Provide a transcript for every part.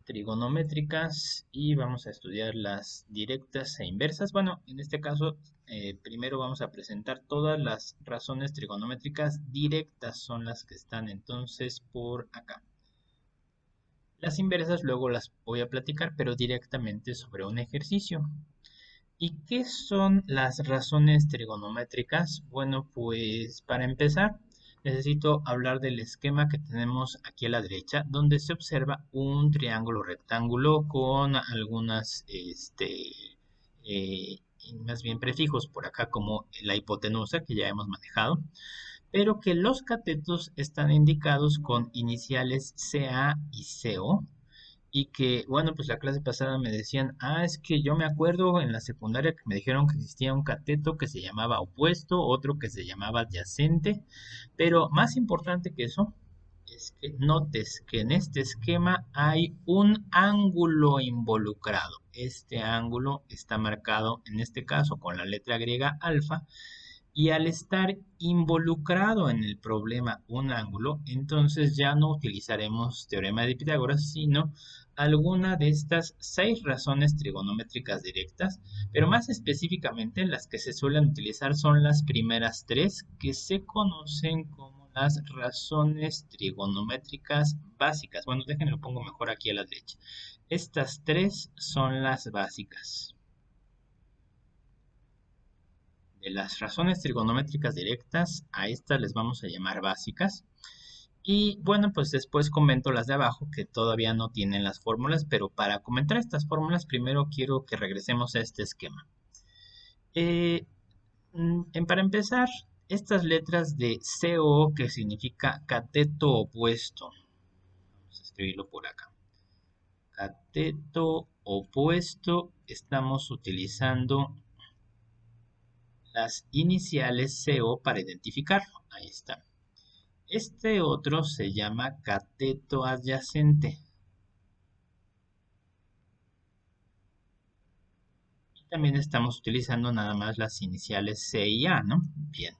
trigonométricas y vamos a estudiar las directas e inversas. Bueno, en este caso, primero vamos a presentar todas las razones trigonométricas directas, son las que están entonces por acá. Las inversas luego las voy a platicar, pero directamente sobre un ejercicio. ¿Y qué son las razones trigonométricas? Bueno, pues para empezar, necesito hablar del esquema que tenemos aquí a la derecha, donde se observa un triángulo rectángulo con algunas, eh, más bien prefijos por acá, como la hipotenusa, que ya hemos manejado, pero que los catetos están indicados con iniciales CA y CO, y que, bueno, pues la clase pasada me decían, es que yo me acuerdo en la secundaria que me dijeron que existía un cateto que se llamaba opuesto, otro que se llamaba adyacente, pero más importante que eso es que notes que en este esquema hay un ángulo involucrado. Este ángulo está marcado en este caso con la letra griega alfa, y al estar involucrado en el problema un ángulo, entonces ya no utilizaremos teorema de Pitágoras, sino alguna de estas 6 razones trigonométricas directas, pero más específicamente las que se suelen utilizar son las primeras 3, que se conocen como las razones trigonométricas básicas. Bueno, déjenme lo pongo mejor aquí a la derecha. Estas 3 son las básicas. De las razones trigonométricas directas, a estas les vamos a llamar básicas. Y bueno, pues después comento las de abajo que todavía no tienen las fórmulas, pero para comentar estas fórmulas primero quiero que regresemos a este esquema. Para empezar, estas letras de CO, que significa cateto opuesto, vamos a escribirlo por acá. Cateto opuesto, estamos utilizando las iniciales CO para identificarlo. Ahí está. Este otro se llama cateto adyacente. Y también estamos utilizando nada más las iniciales C y A, ¿no? Bien.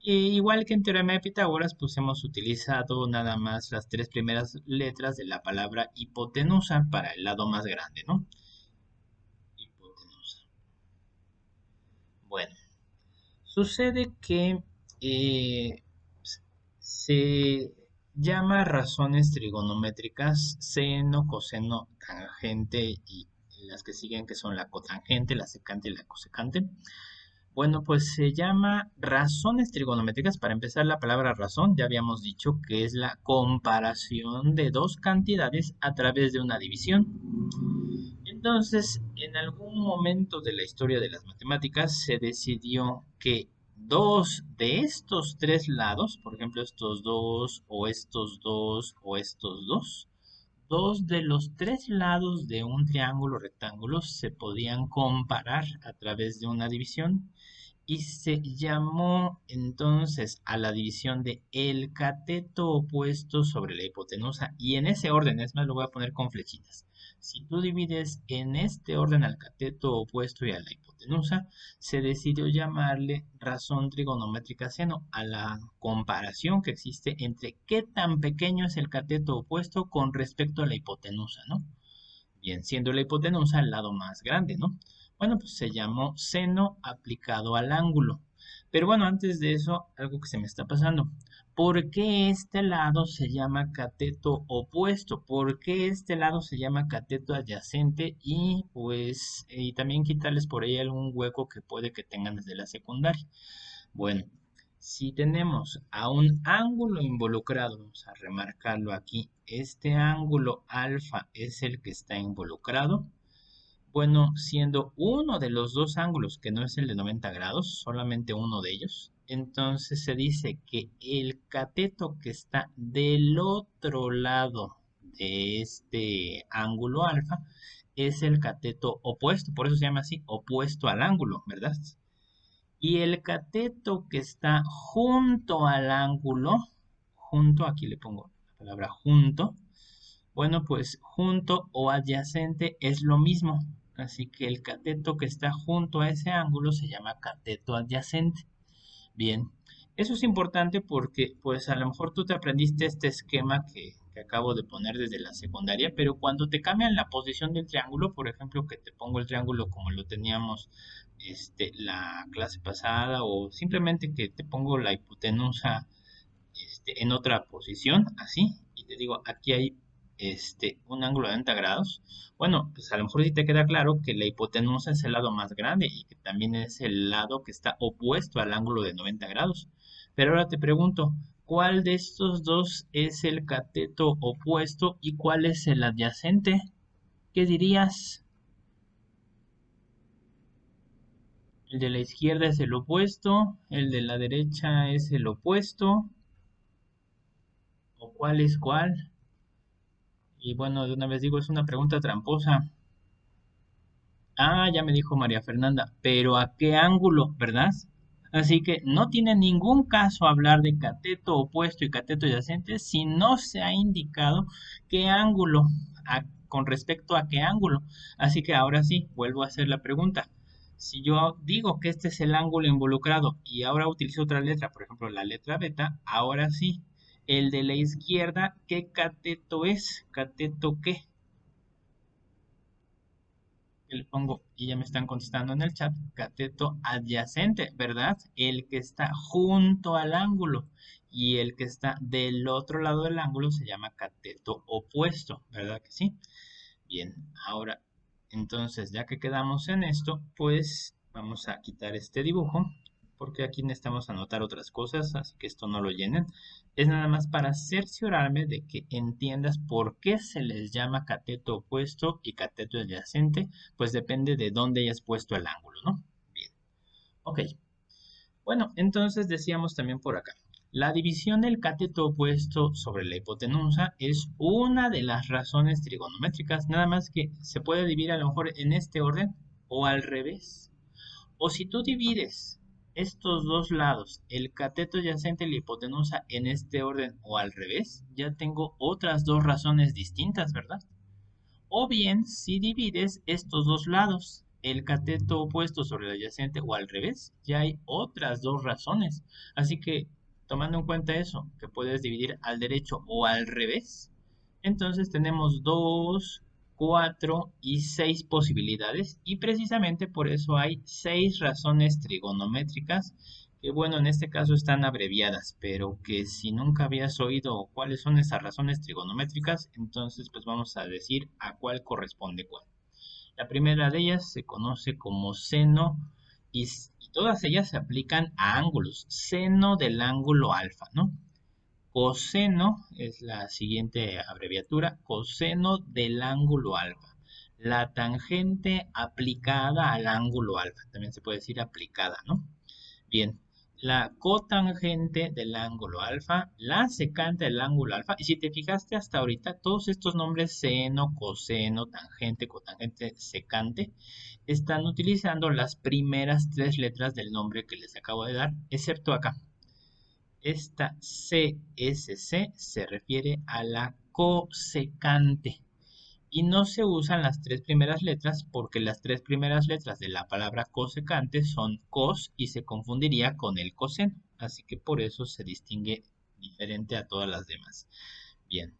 Igual que en teorema de Pitágoras, pues hemos utilizado nada más las 3 primeras letras de la palabra hipotenusa para el lado más grande, ¿no? Hipotenusa. Bueno, sucede que se llama razones trigonométricas seno, coseno, tangente y las que siguen que son la cotangente, la secante y la cosecante. Bueno, pues se llama razones trigonométricas. Para empezar, la palabra razón ya habíamos dicho que es la comparación de dos cantidades a través de una división. Entonces, en algún momento de la historia de las matemáticas se decidió que dos de estos 3 lados, por ejemplo estos dos o estos dos o estos dos de los 3 lados de un triángulo rectángulo se podían comparar a través de una división, y se llamó entonces a la división de el cateto opuesto sobre la hipotenusa, y en ese orden, es más, lo voy a poner con flechitas. Si tú divides en este orden al cateto opuesto y a la hipotenusa, se decidió llamarle razón trigonométrica seno a la comparación que existe entre qué tan pequeño es el cateto opuesto con respecto a la hipotenusa, ¿no? Bien, siendo la hipotenusa el lado más grande, ¿no? Bueno, pues se llamó seno aplicado al ángulo. Pero bueno, antes de eso, algo que se me está pasando. ¿Por qué este lado se llama cateto opuesto? ¿Por qué este lado se llama cateto adyacente? Y pues, y también quitarles por ahí algún hueco que puede que tengan desde la secundaria. Bueno, si tenemos a un ángulo involucrado, vamos a remarcarlo aquí, este ángulo alfa es el que está involucrado. Bueno, siendo uno de los dos ángulos que no es el de 90 grados, solamente uno de ellos, entonces se dice que el cateto que está del otro lado de este ángulo alfa es el cateto opuesto, por eso se llama así, opuesto al ángulo, ¿verdad? Y el cateto que está junto al ángulo, junto, aquí le pongo la palabra junto, bueno, pues junto o adyacente es lo mismo. Así que el cateto que está junto a ese ángulo se llama cateto adyacente. Bien, eso es importante porque pues a lo mejor tú te aprendiste este esquema que que acabo de poner desde la secundaria, pero cuando te cambian la posición del triángulo, por ejemplo, que te pongo el triángulo como lo teníamos la clase pasada, o simplemente que te pongo la hipotenusa en otra posición, así, y te digo, aquí hay un ángulo de 90 grados. Bueno, pues a lo mejor sí te queda claro que la hipotenusa es el lado más grande y que también es el lado que está opuesto al ángulo de 90 grados. Pero ahora te pregunto, ¿cuál de estos dos es el cateto opuesto y cuál es el adyacente? ¿Qué dirías? El de la izquierda es el opuesto, el de la derecha es el opuesto, ¿o cuál es cuál? Y bueno, de una vez digo, es una pregunta tramposa. Ah, ya me dijo María Fernanda, pero ¿a qué ángulo, verdad? Así que no tiene ningún caso hablar de cateto opuesto y cateto adyacente si no se ha indicado qué ángulo, con respecto a qué ángulo. Así que ahora sí, vuelvo a hacer la pregunta. Si yo digo que este es el ángulo involucrado y ahora utilizo otra letra, por ejemplo la letra beta, ahora sí, el de la izquierda, ¿qué cateto es? ¿Cateto qué? Que le pongo y ya me están contestando en el chat, cateto adyacente, ¿verdad? El que está junto al ángulo y el que está del otro lado del ángulo se llama cateto opuesto, ¿verdad que sí? Bien, ahora, entonces ya que quedamos en esto, pues vamos a quitar este dibujo, porque aquí necesitamos anotar otras cosas, así que esto no lo llenen. Es nada más para cerciorarme de que entiendas por qué se les llama cateto opuesto y cateto adyacente, pues depende de dónde hayas puesto el ángulo, ¿no? Bien, ok. Bueno, entonces decíamos también por acá. La división del cateto opuesto sobre la hipotenusa es una de las razones trigonométricas, nada más que se puede dividir a lo mejor en este orden o al revés. O si tú divides estos dos lados, el cateto adyacente y la hipotenusa en este orden o al revés, ya tengo otras dos razones distintas, ¿verdad? O bien, si divides estos dos lados, el cateto opuesto sobre el adyacente o al revés, ya hay otras dos razones. Así que, tomando en cuenta eso, que puedes dividir al derecho o al revés, entonces tenemos 2, 4 y 6 posibilidades y precisamente por eso hay 6 razones trigonométricas que bueno, en este caso están abreviadas, pero que si nunca habías oído cuáles son esas razones trigonométricas, entonces pues vamos a decir a cuál corresponde cuál. La primera de ellas se conoce como seno y todas ellas se aplican a ángulos. Seno del ángulo alfa, ¿no? Coseno es la siguiente abreviatura, coseno del ángulo alfa. La tangente aplicada al ángulo alfa, también se puede decir aplicada, ¿no? Bien, la cotangente del ángulo alfa, la secante del ángulo alfa, y si te fijaste hasta ahorita, todos estos nombres seno, coseno, tangente, cotangente, secante, están utilizando las primeras tres letras del nombre que les acabo de dar, excepto acá. Esta CSC se refiere a la cosecante y no se usan las tres primeras letras porque las tres primeras letras de la palabra cosecante son cos y se confundiría con el coseno. Así que por eso se distingue diferente a todas las demás. Bien,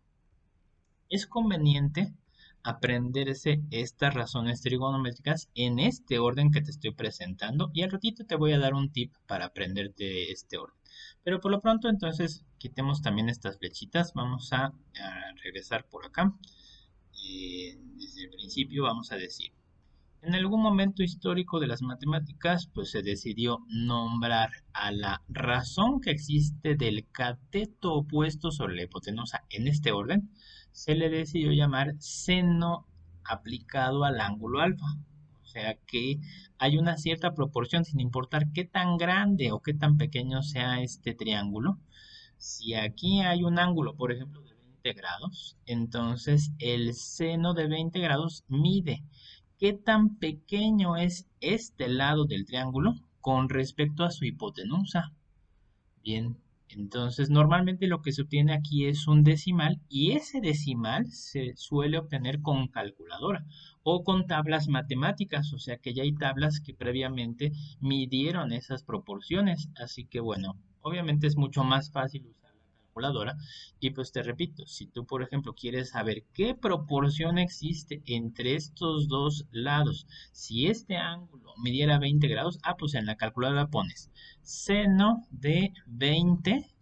es conveniente aprenderse estas razones trigonométricas en este orden que te estoy presentando y al ratito te voy a dar un tip para aprenderte este orden. Pero por lo pronto entonces quitemos también estas flechitas. Vamos a regresar por acá. Desde el principio vamos a decir, en algún momento histórico de las matemáticas, pues se decidió nombrar a la razón que existe del cateto opuesto sobre la hipotenusa en este orden, se le decidió llamar seno aplicado al ángulo alfa. O sea que hay una cierta proporción, sin importar qué tan grande o qué tan pequeño sea este triángulo. Si aquí hay un ángulo, por ejemplo, de 20 grados, entonces el seno de 20 grados mide qué tan pequeño es este lado del triángulo con respecto a su hipotenusa. Bien, entonces normalmente lo que se obtiene aquí es un decimal y ese decimal se suele obtener con calculadora o con tablas matemáticas, o sea que ya hay tablas que previamente midieron esas proporciones, así que bueno, obviamente es mucho más fácil usar la calculadora. Y pues te repito, si tú, por ejemplo, quieres saber qué proporción existe entre estos dos lados, si este ángulo midiera 20 grados, pues en la calculadora pones seno de 20,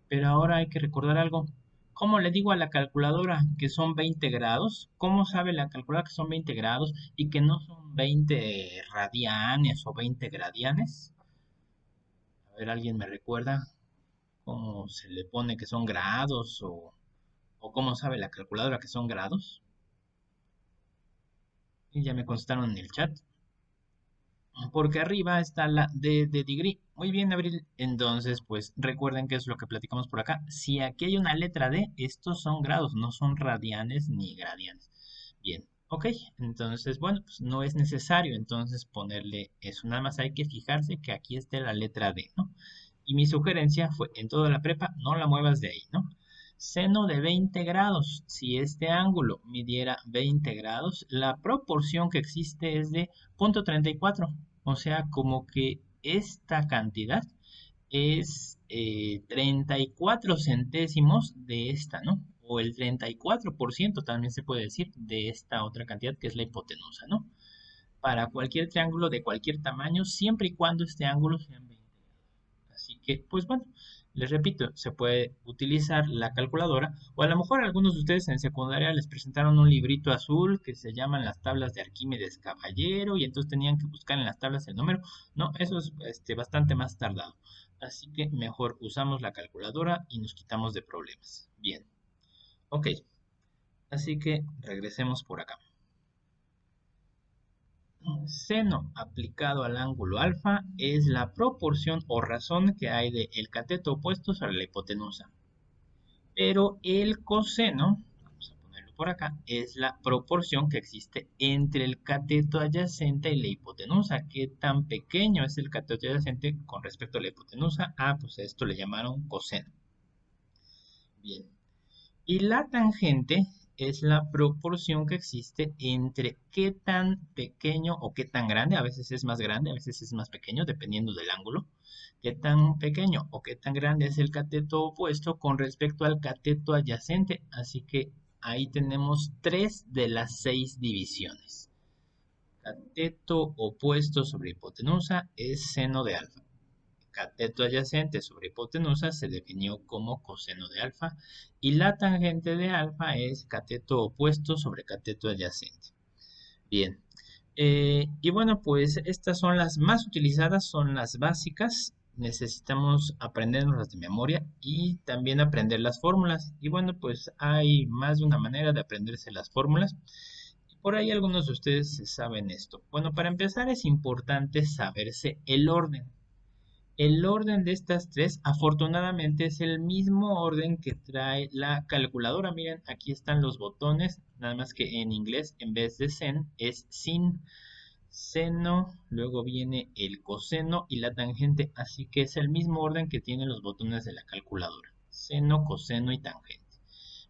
pero ahora hay que recordar algo. ¿Cómo le digo a la calculadora que son 20 grados? ¿Cómo sabe la calculadora que son 20 grados y que no son 20 radianes o 20 gradianes? A ver, ¿alguien me recuerda cómo se le pone que son grados o cómo sabe la calculadora que son grados? Y ya me contestaron en el chat. Porque arriba está la D de degree. Muy bien, Abril. Entonces, pues recuerden que es lo que platicamos por acá. Si aquí hay una letra D, estos son grados, no son radianes ni gradianes. Bien, ok. Entonces, bueno, pues no es necesario entonces ponerle eso. Nada más hay que fijarse que aquí esté la letra D, ¿no? Y mi sugerencia fue, en toda la prepa, no la muevas de ahí, ¿no? Seno de 20 grados. Si este ángulo midiera 20 grados, la proporción que existe es de 0.34. O sea, como que esta cantidad es 34 centésimos de esta, ¿no? O el 34% también se puede decir de esta otra cantidad que es la hipotenusa, ¿no? Para cualquier triángulo de cualquier tamaño, siempre y cuando este ángulo sea 20 grados. Así que, pues bueno, les repito, se puede utilizar la calculadora o a lo mejor algunos de ustedes en secundaria les presentaron un librito azul que se llaman las tablas de Arquímedes Caballero y entonces tenían que buscar en las tablas el número. No, eso es bastante más tardado. Así que mejor usamos la calculadora y nos quitamos de problemas. Bien, ok. Así que regresemos por acá. Seno aplicado al ángulo alfa es la proporción o razón que hay del cateto opuesto sobre la hipotenusa. Pero el coseno, vamos a ponerlo por acá, es la proporción que existe entre el cateto adyacente y la hipotenusa. ¿Qué tan pequeño es el cateto adyacente con respecto a la hipotenusa? Pues a esto le llamaron coseno. Bien. Y la tangente es la proporción que existe entre qué tan pequeño o qué tan grande, a veces es más grande, a veces es más pequeño, dependiendo del ángulo, qué tan pequeño o qué tan grande es el cateto opuesto con respecto al cateto adyacente. Así que ahí tenemos 3 de las 6 divisiones. Cateto opuesto sobre hipotenusa es seno de alfa. Cateto adyacente sobre hipotenusa se definió como coseno de alfa y la tangente de alfa es cateto opuesto sobre cateto adyacente. Bien, y bueno, pues estas son las más utilizadas, son las básicas. Necesitamos aprendernos de memoria y también aprender las fórmulas. Y bueno, pues hay más de una manera de aprenderse las fórmulas. Por ahí algunos de ustedes saben esto. Bueno, para empezar es importante saberse el orden. El orden de estas tres, afortunadamente, es el mismo orden que trae la calculadora. Miren, aquí están los botones, nada más que en inglés, en vez de sen, es sin. Seno, luego viene el coseno y la tangente, así que es el mismo orden que tienen los botones de la calculadora. Seno, coseno y tangente.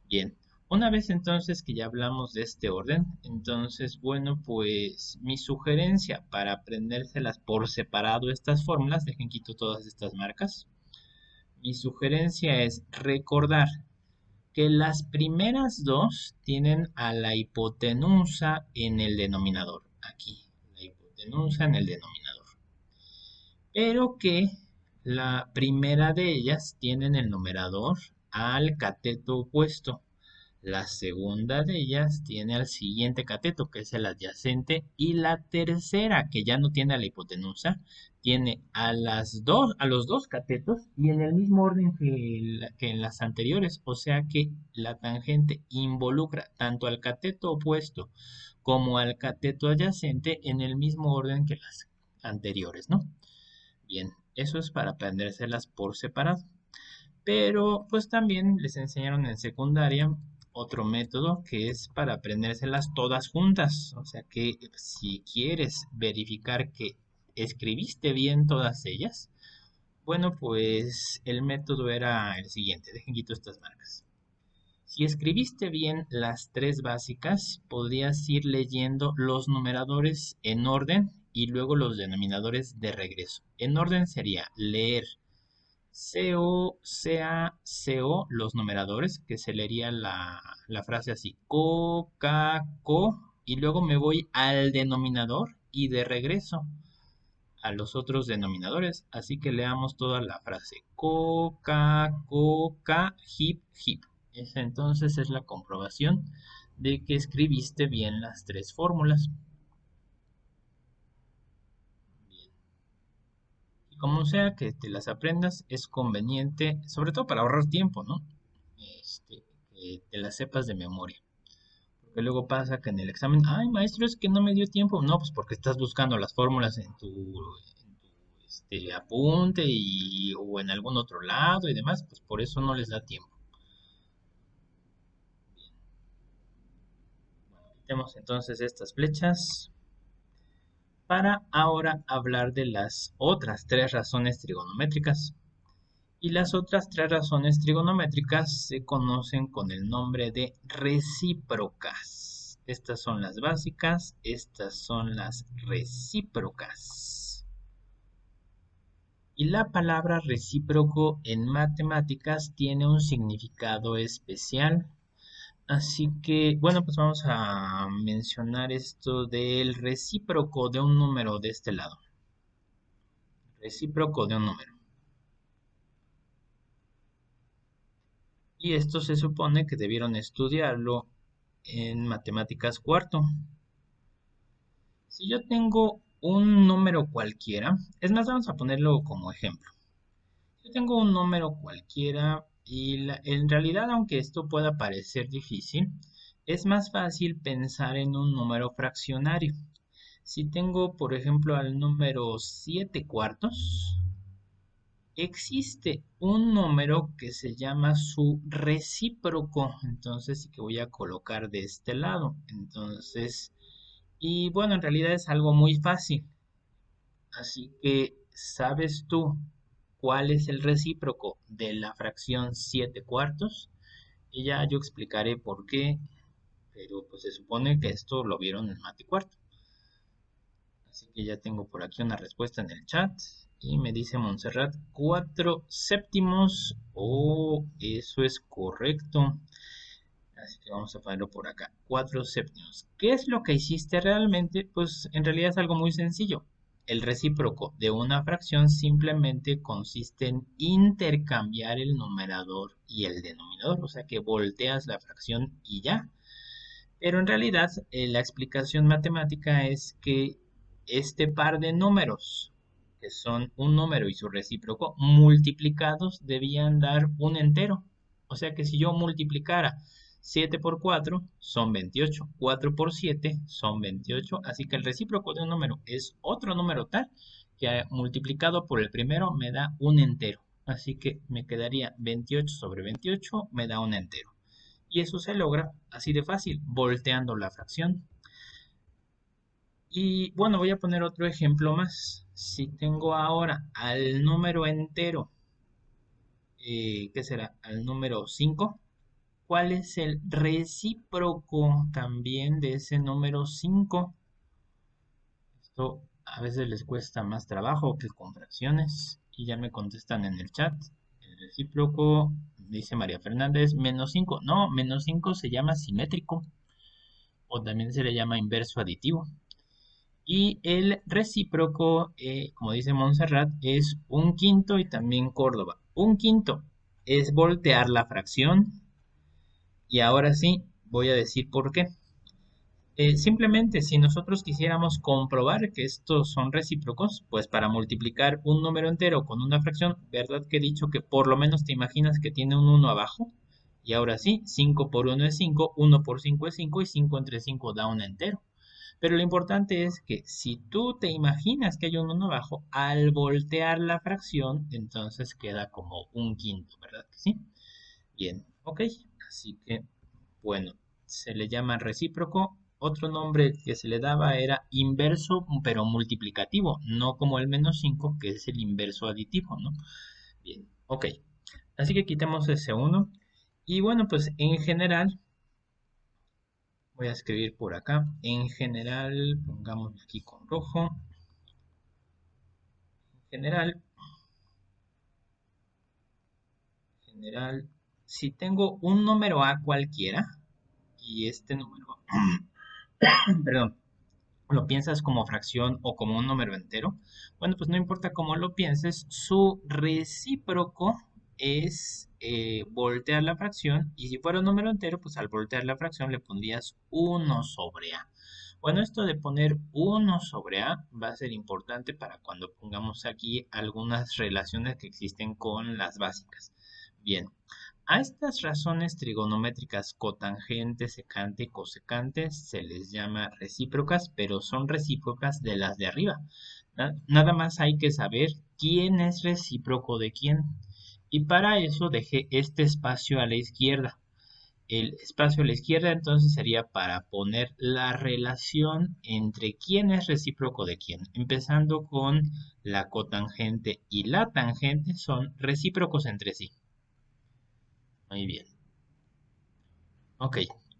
Bien, una vez entonces que ya hablamos de este orden, entonces, bueno, pues mi sugerencia para aprendérselas por separado estas fórmulas, dejen quito todas estas marcas. Mi sugerencia es recordar que las primeras dos tienen a la hipotenusa en el denominador. Aquí, la hipotenusa en el denominador. Pero que la primera de ellas tiene en el numerador al cateto opuesto. La segunda de ellas tiene al siguiente cateto, que es el adyacente, y la tercera, que ya no tiene a la hipotenusa, tiene a los dos catetos y en el mismo orden que en las anteriores, o sea que la tangente involucra tanto al cateto opuesto como al cateto adyacente en el mismo orden que las anteriores, ¿no? Bien, eso es para aprendérselas por separado. Pero pues también les enseñaron en secundaria otro método que es para aprendérselas todas juntas. O sea que si quieres verificar que escribiste bien todas ellas, bueno, pues el método era el siguiente. Dejen quito estas marcas. Si escribiste bien las tres básicas, podrías ir leyendo los numeradores en orden y luego los denominadores de regreso. En orden sería leer CO, CA, CO, los numeradores, que se leería la frase así, co, ca, co, y luego me voy al denominador y de regreso a los otros denominadores. Así que leamos toda la frase, co, ca, hip, hip. Esa entonces es la comprobación de que escribiste bien las tres fórmulas. Bien. Y como sea que te las aprendas, es conveniente, sobre todo para ahorrar tiempo, ¿no? Que te las sepas de memoria. Porque luego pasa que en el examen, ay, maestro, es que no me dio tiempo. No, pues porque estás buscando las fórmulas en tu apunte o en algún otro lado y demás, pues por eso no les da tiempo. Bueno, quitemos entonces estas flechas para ahora hablar de las otras tres razones trigonométricas. Y las otras tres razones trigonométricas se conocen con el nombre de recíprocas. Estas son las básicas, estas son las recíprocas. Y la palabra recíproco en matemáticas tiene un significado especial. Así que, bueno, pues vamos a mencionar esto del recíproco de un número de este lado. Recíproco de un número. Y esto se supone que debieron estudiarlo en matemáticas cuarto. Si yo tengo un número cualquiera, es más, vamos a ponerlo como ejemplo. Yo tengo un número cualquiera y en realidad, aunque esto pueda parecer difícil, es más fácil pensar en un número fraccionario. Si tengo, por ejemplo, al número 7 cuartos, existe un número que se llama su recíproco, entonces sí que voy a colocar de este lado. Entonces, y bueno, en realidad es algo muy fácil. Así que, ¿sabes tú cuál es el recíproco de la fracción 7 cuartos? Y ya yo explicaré por qué, pero pues se supone que esto lo vieron en Mate Cuarto. Así que ya tengo por aquí una respuesta en el chat. Y me dice Montserrat 4 séptimos. Oh, eso es correcto. Así que vamos a ponerlo por acá. 4 séptimos. ¿Qué es lo que hiciste realmente? Pues en realidad es algo muy sencillo. El recíproco de una fracción simplemente consiste en intercambiar el numerador y el denominador. O sea que volteas la fracción y ya. Pero en realidad la explicación matemática es que este par de números, que son un número y su recíproco, multiplicados debían dar un entero. O sea que si yo multiplicara 7 por 4 son 28, 4 por 7 son 28, así que el recíproco de un número es otro número tal que multiplicado por el primero me da un entero. Así que me quedaría 28 sobre 28 me da un entero. Y eso se logra así de fácil, volteando la fracción. Y bueno, voy a poner otro ejemplo más. Si tengo ahora al número entero, ¿qué será? Al número 5. ¿Cuál es el recíproco también de ese número 5? Esto a veces les cuesta más trabajo que con fracciones. Y ya me contestan en el chat. El recíproco, dice María Fernández, -5. No, -5 se llama simétrico o también se le llama inverso aditivo. Y el recíproco, como dice Montserrat, es un quinto y también Córdoba. Un quinto es voltear la fracción. Y ahora sí, voy a decir por qué. Simplemente, si nosotros quisiéramos comprobar que estos son recíprocos, pues para multiplicar un número entero con una fracción, ¿verdad que he dicho que por lo menos te imaginas que tiene un uno abajo? Y ahora sí, 5 por uno es 5, 1 por 5 es 5 y 5 entre 5 da un entero. Pero lo importante es que si tú te imaginas que hay un uno abajo, al voltear la fracción, entonces queda como un quinto, ¿verdad que sí? Bien, ok. Así que, bueno, se le llama recíproco. Otro nombre que se le daba era inverso, pero multiplicativo, no como el -5, que es el inverso aditivo, ¿no? Bien, ok. Así que quitemos ese uno. Y bueno, pues en general, voy a escribir por acá. En general, pongamos aquí con rojo. En general, general, si tengo un número a cualquiera y este número, perdón, lo piensas como fracción o como un número entero, bueno, pues no importa cómo lo pienses, su recíproco es voltear la fracción y si fuera un número entero, pues al voltear la fracción le pondrías uno sobre a. Bueno, esto de poner uno sobre a va a ser importante para cuando pongamos aquí algunas relaciones que existen con las básicas. Bien, a estas razones trigonométricas cotangente, secante y cosecante se les llama recíprocas, pero son recíprocas de las de arriba. Nada más hay que saber quién es recíproco de quién. Y para eso dejé este espacio a la izquierda. El espacio a la izquierda entonces sería para poner la relación entre quién es recíproco de quién. Empezando con la cotangente y la tangente son recíprocos entre sí. Muy bien. Ok,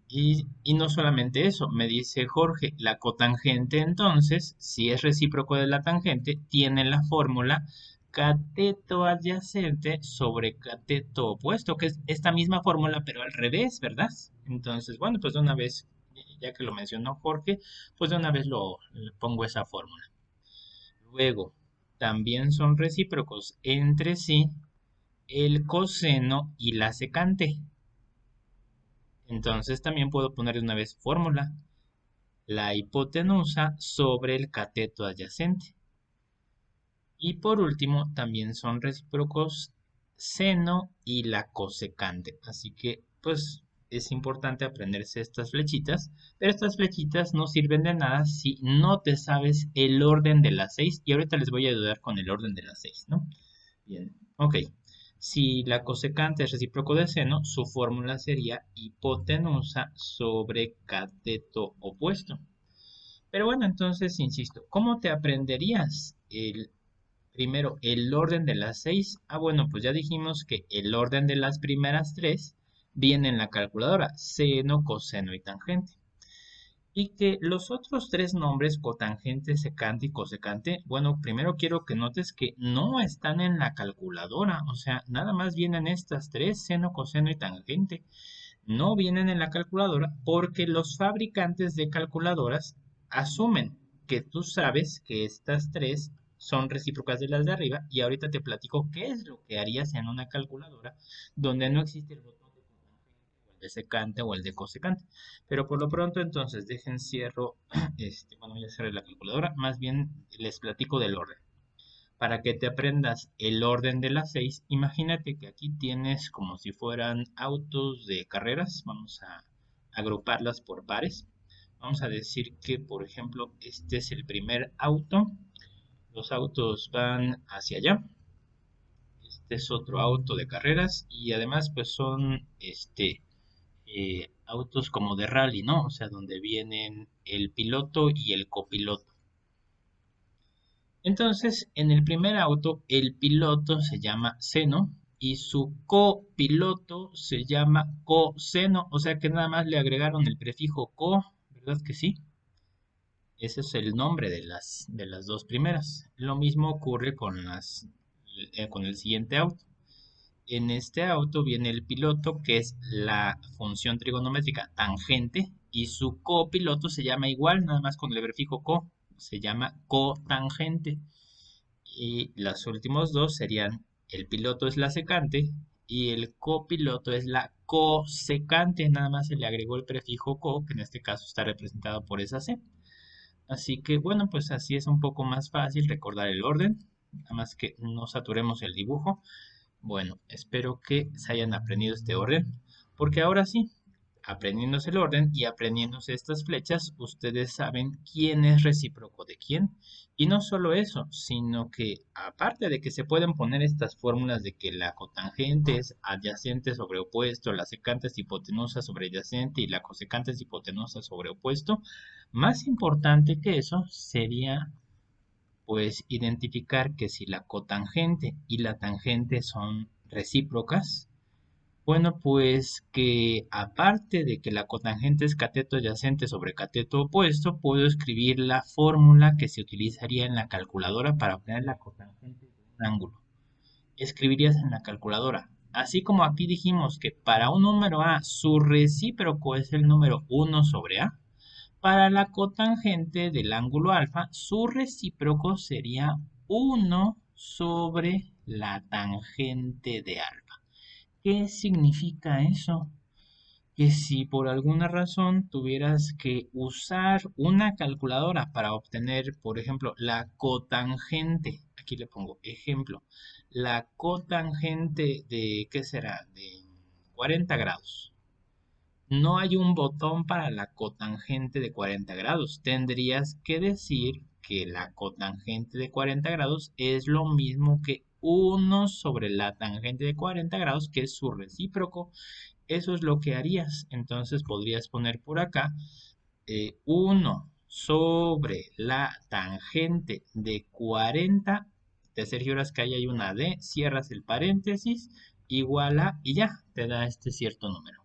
y no solamente eso, me dice Jorge, la cotangente entonces, si es recíproco de la tangente, tiene la fórmula cateto adyacente sobre cateto opuesto, que es esta misma fórmula, pero al revés, ¿verdad? Entonces, bueno, pues de una vez, ya que lo mencionó Jorge, pues de una vez le pongo esa fórmula. Luego, también son recíprocos entre sí el coseno y la secante. Entonces también puedo poner de una vez fórmula. La hipotenusa sobre el cateto adyacente. Y por último, también son recíprocos seno y la cosecante. Así que, pues, es importante aprenderse estas flechitas. Pero estas flechitas no sirven de nada si no te sabes el orden de las 6. Y ahorita les voy a ayudar con el orden de las 6, ¿no? Bien, ok. Si la cosecante es recíproco de seno, su fórmula sería hipotenusa sobre cateto opuesto. Pero bueno, entonces, insisto, ¿cómo te aprenderías primero el orden de las 6? Ah, bueno, pues ya dijimos que el orden de las primeras 3 viene en la calculadora, seno, coseno y tangente. Y que los otros 3 nombres, cotangente, secante y cosecante, bueno, primero quiero que notes que no están en la calculadora, o sea, nada más vienen estas 3, seno, coseno y tangente. No vienen en la calculadora porque los fabricantes de calculadoras asumen que tú sabes que estas 3 son recíprocas de las de arriba y ahorita te platico qué es lo que harías en una calculadora donde no existe el botón de cotangente o el de secante o el de cosecante. Pero por lo pronto entonces dejen cierro, bueno, ya cerré la calculadora, más bien les platico del orden. Para que te aprendas el orden de las 6, imagínate que aquí tienes como si fueran autos de carreras, vamos a agruparlas por pares. Vamos a decir que, por ejemplo, este es el primer auto, los autos van hacia allá, este es otro auto de carreras y además pues son autos como de rally, ¿no? O sea, donde vienen el piloto y el copiloto. Entonces, en el primer auto, el piloto se llama seno y su copiloto se llama coseno, o sea que nada más le agregaron el prefijo co, ¿verdad que sí? Ese es el nombre de las dos primeras. Lo mismo ocurre con el siguiente auto. En este auto viene el piloto, que es la función trigonométrica tangente, y su copiloto se llama igual, nada más con el prefijo co, se llama cotangente. Y los últimos dos serían el piloto es la secante y el copiloto es la cosecante, nada más se le agregó el prefijo co, que en este caso está representado por esa C. Así que bueno, pues así es un poco más fácil recordar el orden, nada más que no saturemos el dibujo. Bueno, espero que se hayan aprendido este orden, porque ahora sí, aprendiéndose el orden y aprendiéndose estas flechas, ustedes saben quién es recíproco de quién. Y no solo eso, sino que aparte de que se pueden poner estas fórmulas de que la cotangente es adyacente sobre opuesto, la secante es hipotenusa sobre adyacente y la cosecante es hipotenusa sobre opuesto, más importante que eso sería pues identificar que si la cotangente y la tangente son recíprocas, bueno, pues que aparte de que la cotangente es cateto adyacente sobre cateto opuesto, puedo escribir la fórmula que se utilizaría en la calculadora para obtener la cotangente de un ángulo. Escribirías en la calculadora Así como aquí dijimos que para un número A su recíproco es el número 1/A, para la cotangente del ángulo alfa su recíproco sería 1/la tangente de alfa. ¿Qué significa eso? Que si por alguna razón tuvieras que usar una calculadora para obtener, por ejemplo, la cotangente, aquí le pongo ejemplo, la cotangente de, ¿qué será? De 40 grados. No hay un botón para la cotangente de 40 grados. Tendrías que decir que la cotangente de 40 grados es lo mismo que 1/la tangente de 40 grados, que es su recíproco. Eso es lo que harías. Entonces podrías poner por acá 1/la tangente de 40. Te cercioras que ahí hay una D, cierras el paréntesis, igual a, y ya, te da este cierto número.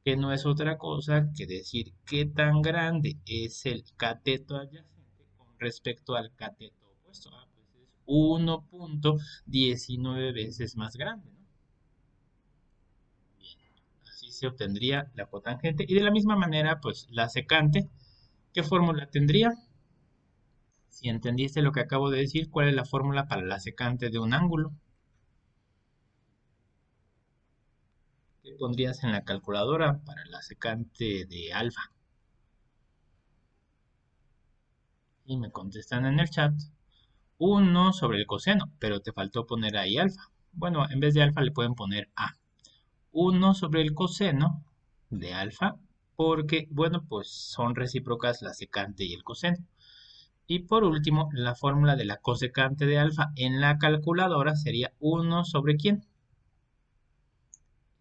Que no es otra cosa que decir qué tan grande es el cateto adyacente con respecto al cateto opuesto. Pues es 1.19 veces más grande, ¿no? Así se obtendría la cotangente. Y de la misma manera, pues la secante, ¿qué fórmula tendría? Si entendiste lo que acabo de decir, ¿cuál es la fórmula para la secante de un ángulo? ¿Qué pondrías en la calculadora para la secante de alfa? Y me contestan en el chat 1/el coseno, pero te faltó poner ahí alfa. Bueno, en vez de alfa le pueden poner A. 1/el coseno de alfa, porque, bueno, pues son recíprocas la secante y el coseno. Y por último, la fórmula de la cosecante de alfa en la calculadora sería 1/¿quién?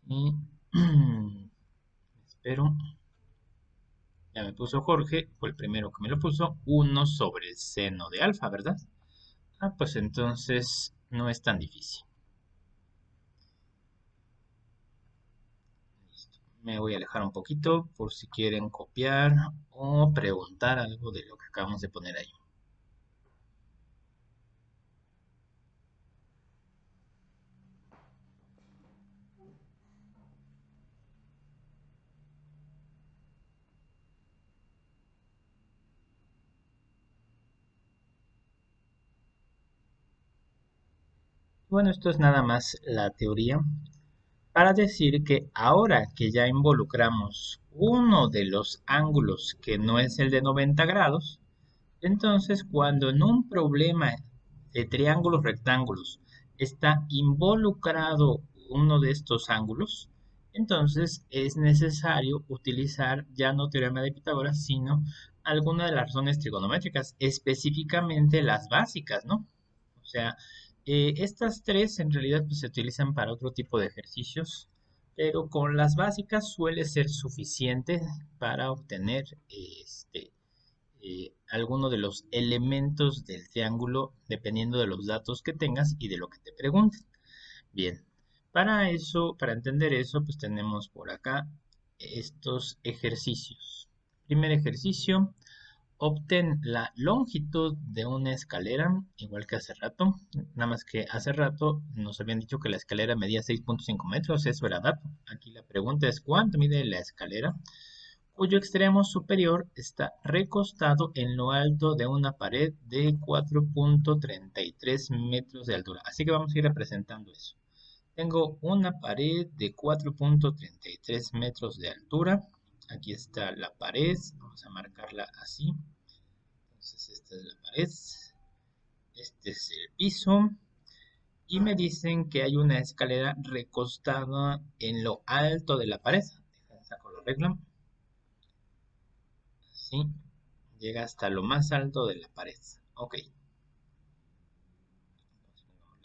Y espero, ya me puso Jorge, fue el primero que me lo puso, 1/el seno de alfa, ¿verdad? Ah, pues entonces no es tan difícil. Listo. Me voy a alejar un poquito por si quieren copiar o preguntar algo de lo que acabamos de poner ahí. Bueno, esto es nada más la teoría para decir que ahora que ya involucramos uno de los ángulos que no es el de 90 grados, entonces cuando en un problema de triángulos rectángulos está involucrado uno de estos ángulos, entonces es necesario utilizar ya no teorema de Pitágoras, sino alguna de las razones trigonométricas, específicamente las básicas, ¿no? O sea, estas tres en realidad pues, se utilizan para otro tipo de ejercicios, pero con las básicas suele ser suficiente para obtener alguno de los elementos del triángulo dependiendo de los datos que tengas y de lo que te pregunten. Bien, para eso, para entender eso, pues tenemos por acá estos ejercicios. Primer ejercicio, obtén la longitud de una escalera, igual que hace rato, nada más que hace rato nos habían dicho que la escalera medía 6.5 metros, eso era dato. Aquí la pregunta es ¿cuánto mide la escalera? Cuyo extremo superior está recostado en lo alto de una pared de 4.33 metros de altura. Así que vamos a ir representando eso. Tengo una pared de 4.33 metros de altura. Aquí está la pared, vamos a marcarla así. Entonces esta es la pared, este es el piso. Y me dicen que hay una escalera recostada en lo alto de la pared. Saco la regla. ¿Sí? Llega hasta lo más alto de la pared. Ok.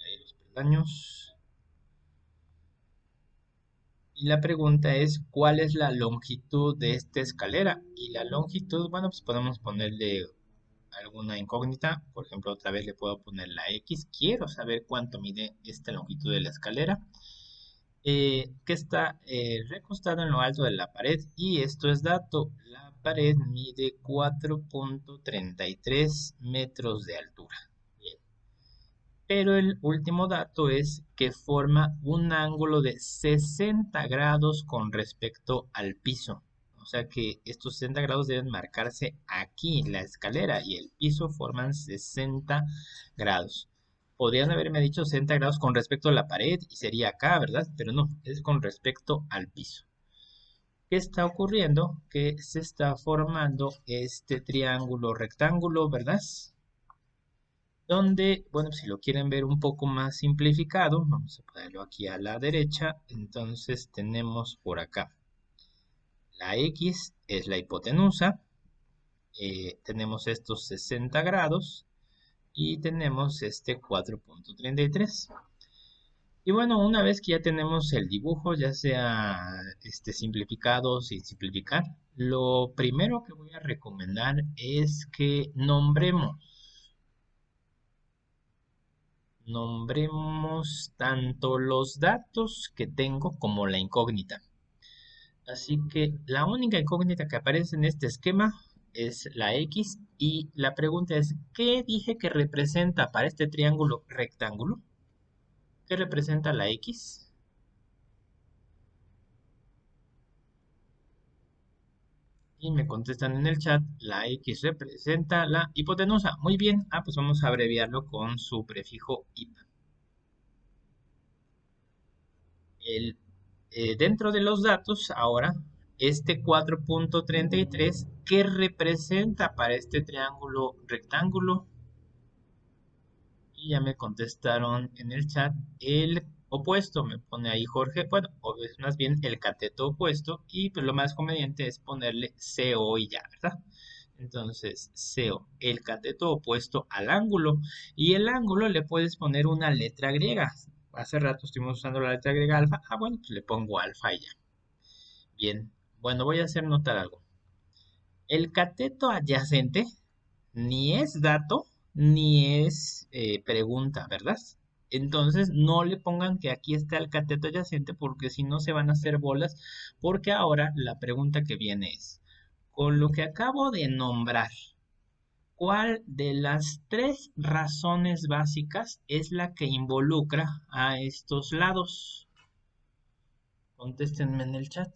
Ahí los peldaños. Y la pregunta es, ¿cuál es la longitud de esta escalera? Y la longitud, bueno, pues podemos ponerle alguna incógnita. Por ejemplo, otra vez le puedo poner la X. Quiero saber cuánto mide esta longitud de la escalera. Que está recostado en lo alto de la pared. Y esto es dato. La pared mide 4.33 metros de altura. Bien. Pero el último dato es que forma un ángulo de 60 grados con respecto al piso. O sea que estos 60 grados deben marcarse aquí, la escalera y el piso forman 60 grados. Podrían haberme dicho 60 grados con respecto a la pared y sería acá, ¿verdad? Pero no, es con respecto al piso. ¿Qué está ocurriendo? Que se está formando este triángulo rectángulo, ¿verdad? Donde, bueno, si lo quieren ver un poco más simplificado, vamos a ponerlo aquí a la derecha. Entonces tenemos por acá la X es la hipotenusa, tenemos estos 60 grados y tenemos este 4.33. Y bueno, una vez que ya tenemos el dibujo, ya sea simplificado o sin simplificar, lo primero que voy a recomendar es que nombremos tanto los datos que tengo como la incógnita. Así que la única incógnita que aparece en este esquema es la X y la pregunta es, ¿qué dije que representa para este triángulo rectángulo? ¿Qué representa la X? Y me contestan en el chat, la X representa la hipotenusa. Muy bien, pues vamos a abreviarlo con su prefijo hip. El, Dentro de los datos, ahora, este 4.33, ¿qué representa para este triángulo rectángulo? Y ya me contestaron en el chat el opuesto, me pone ahí Jorge, bueno, o es más bien el cateto opuesto, y pues lo más conveniente es ponerle CO y ya, ¿verdad? Entonces, CO, el cateto opuesto al ángulo, y el ángulo le puedes poner una letra griega. Hace rato estuvimos usando la letra griega alfa, bueno, pues le pongo alfa y ya. Bien, bueno, voy a hacer notar algo. El cateto adyacente ni es dato ni es pregunta, ¿verdad? Entonces no le pongan que aquí está el cateto adyacente porque si no se van a hacer bolas, porque ahora la pregunta que viene es, con lo que acabo de nombrar, ¿cuál de las tres razones básicas es la que involucra a estos lados? Contéstenme en el chat.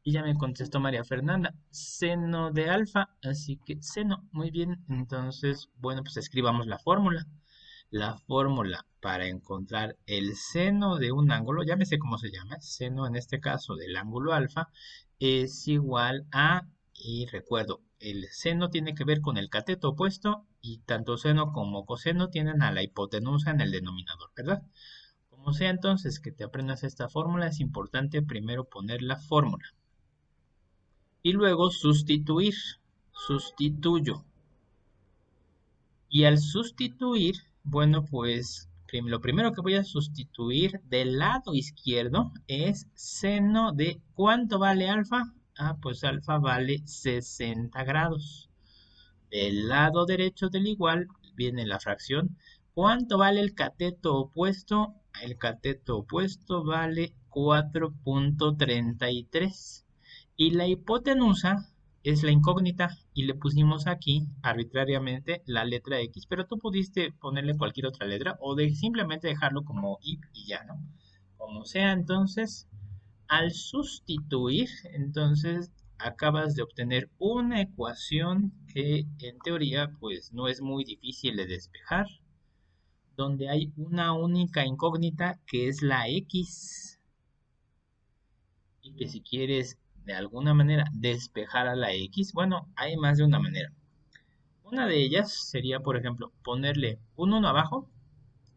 Y ya me contestó María Fernanda, seno de alfa, así que seno, muy bien. Entonces, bueno, pues escribamos la fórmula. La fórmula para encontrar el seno de un ángulo, ya me sé cómo se llama, seno en este caso del ángulo alfa, es igual a, y recuerdo, el seno tiene que ver con el cateto opuesto y tanto seno como coseno tienen a la hipotenusa en el denominador, ¿verdad? Como sea entonces que te aprendas esta fórmula, es importante primero poner la fórmula y luego sustituir. Sustituyo. Y al sustituir, bueno, pues lo primero que voy a sustituir del lado izquierdo es seno de ¿cuánto vale alfa? Pues alfa vale 60 grados. Del lado derecho del igual viene la fracción. ¿Cuánto vale el cateto opuesto? El cateto opuesto vale 4.33. Y la hipotenusa es la incógnita y le pusimos aquí arbitrariamente la letra X, pero tú pudiste ponerle cualquier otra letra o simplemente dejarlo como I y ya, ¿no? Como sea, entonces, al sustituir, entonces acabas de obtener una ecuación que en teoría pues no es muy difícil de despejar, donde hay una única incógnita que es la X y que si quieres de alguna manera despejar a la X, bueno, hay más de una manera. Una de ellas sería, por ejemplo, ponerle un 1 abajo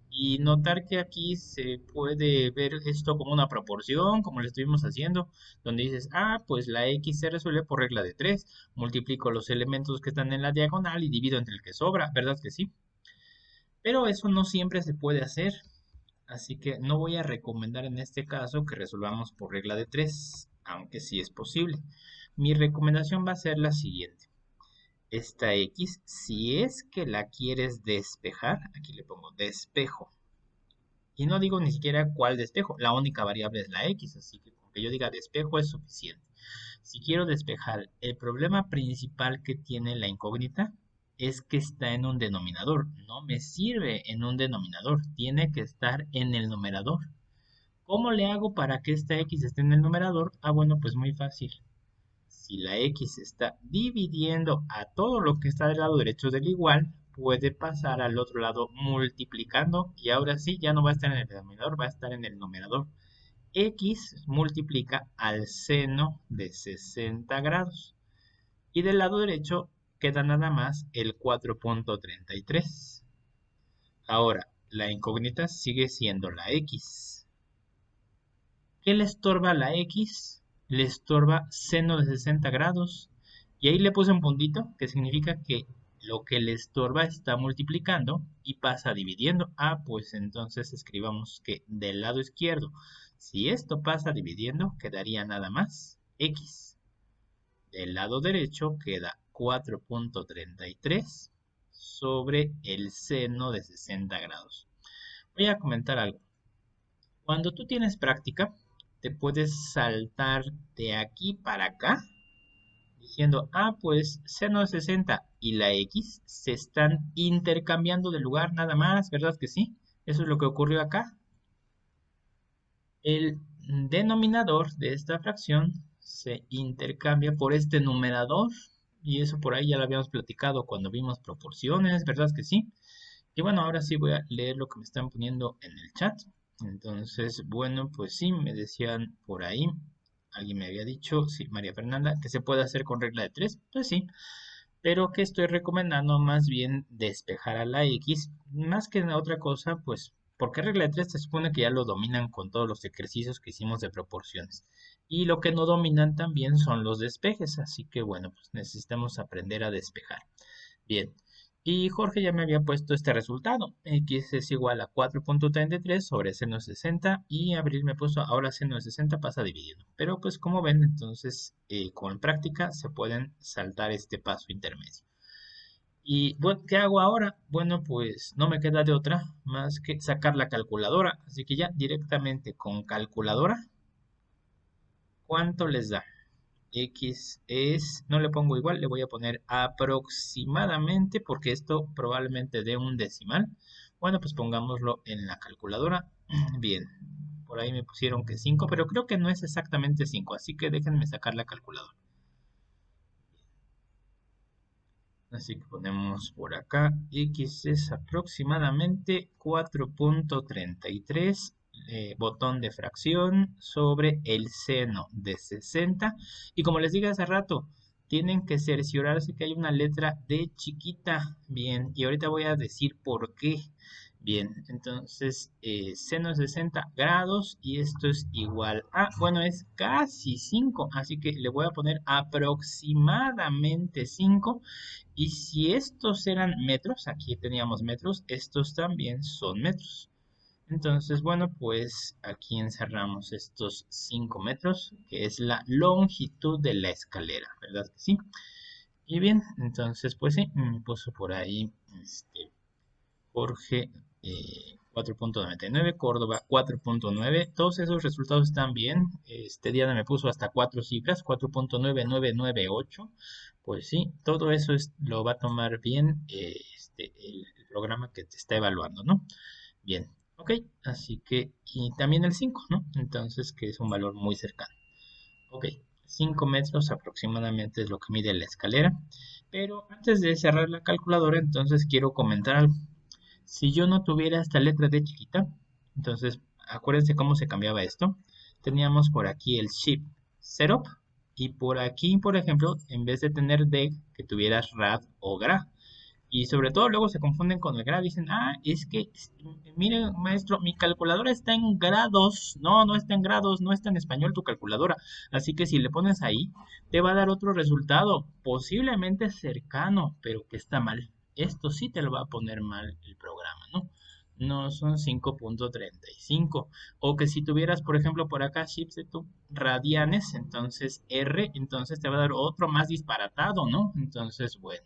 y notar que aquí se puede ver esto como una proporción, como lo estuvimos haciendo, donde dices, pues la X se resuelve por regla de 3, multiplico los elementos que están en la diagonal y divido entre el que sobra, ¿verdad que sí? Pero eso no siempre se puede hacer, así que no voy a recomendar en este caso que resolvamos por regla de 3, aunque sí es posible. Mi recomendación va a ser la siguiente. Esta X, si es que la quieres despejar, aquí le pongo despejo. Y no digo ni siquiera cuál despejo, la única variable es la X, así que con que yo diga despejo es suficiente. Si quiero despejar el problema principal que tiene la incógnita, es que está en un denominador. No me sirve en un denominador. Tiene que estar en el numerador. ¿Cómo le hago para que esta x esté en el numerador? Ah, bueno, pues muy fácil. Si la x está dividiendo a todo lo que está del lado derecho del igual, puede pasar al otro lado multiplicando y ahora sí ya no va a estar en el denominador, va a estar en el numerador. X multiplica al seno de 60 grados y del lado derecho queda nada más el 4.33. Ahora, la incógnita sigue siendo la x. ¿Qué le estorba a la x? Le estorba seno de 60 grados. Y ahí le puse un puntito que significa que lo que le estorba está multiplicando y pasa dividiendo. Ah, pues entonces escribamos que del lado izquierdo, si esto pasa dividiendo, quedaría nada más x. Del lado derecho queda 4.33 sobre el seno de 60 grados. Voy a comentar algo. Cuando tú tienes práctica, te puedes saltar de aquí para acá diciendo, ah, pues seno de 60 y la x se están intercambiando de lugar nada más, ¿verdad que sí? Eso es lo que ocurrió acá. El denominador de esta fracción se intercambia por este numerador y eso por ahí ya lo habíamos platicado cuando vimos proporciones, ¿verdad que sí? Y bueno, ahora sí voy a leer lo que me están poniendo en el chat. Entonces, bueno, pues sí, me decían por ahí, alguien me había dicho, sí, María Fernanda, que se puede hacer con regla de 3. Pues sí, pero que estoy recomendando más bien despejar a la X, más que otra cosa, pues, porque regla de 3 se supone que ya lo dominan con todos los ejercicios que hicimos de proporciones. Y lo que no dominan también son los despejes, así que bueno, pues necesitamos aprender a despejar. Bien, y Jorge ya me había puesto este resultado. X es igual a 4.33 sobre seno de 60 y Abril me puso ahora seno de 60 pasa dividiendo. Pero pues como ven, entonces con práctica se pueden saltar este paso intermedio. Y bueno, ¿qué hago ahora? Bueno, pues no me queda de otra más que sacar la calculadora. Así que ya directamente con calculadora, ¿cuánto les da? X es, no le pongo igual, le voy a poner aproximadamente porque esto probablemente dé un decimal. Bueno, pues pongámoslo en la calculadora. Bien, por ahí me pusieron que 5, pero creo que no es exactamente 5, así que déjenme sacar la calculadora. Así que ponemos por acá, X es aproximadamente 4.33, botón de fracción sobre el seno de 60. Y como les dije hace rato, tienen que cerciorarse que hay una letra D chiquita. Bien, y ahorita voy a decir por qué. Bien, entonces seno de 60 grados y esto es igual a, bueno, es casi 5, así que le voy a poner aproximadamente 5. Y si estos eran metros, aquí teníamos metros, estos también son metros. Entonces, bueno, pues aquí encerramos estos 5 metros, que es la longitud de la escalera, ¿verdad que sí? Y bien, entonces, pues sí, me puso por ahí Jorge 4.99, Córdoba 4.9. Todos esos resultados están bien. Este Diana me puso hasta 4 cifras, 4.9998. Pues sí, todo eso lo va a tomar bien el programa que te está evaluando, ¿no? Bien, ok, así que, y también el 5, ¿no? Entonces, que es un valor muy cercano. Ok, 5 metros aproximadamente es lo que mide la escalera. Pero antes de cerrar la calculadora, entonces quiero comentar algo. Si yo no tuviera esta letra D chiquita, entonces acuérdense cómo se cambiaba esto. Teníamos por aquí el Shift Setup y por aquí, por ejemplo, en vez de tener D, que tuvieras RAD o GRA. Y sobre todo luego se confunden con el grado. Dicen, ah, es que, mire, maestro, mi calculadora está en grados. No, no está en grados, no está en español tu calculadora. Así que si le pones ahí, te va a dar otro resultado, posiblemente cercano, pero que está mal. Esto sí te lo va a poner mal el programa, ¿no? No son 5.35. O que si tuvieras, por ejemplo, por acá chips de tu radianes, entonces R, entonces te va a dar otro más disparatado, ¿no? Entonces, bueno.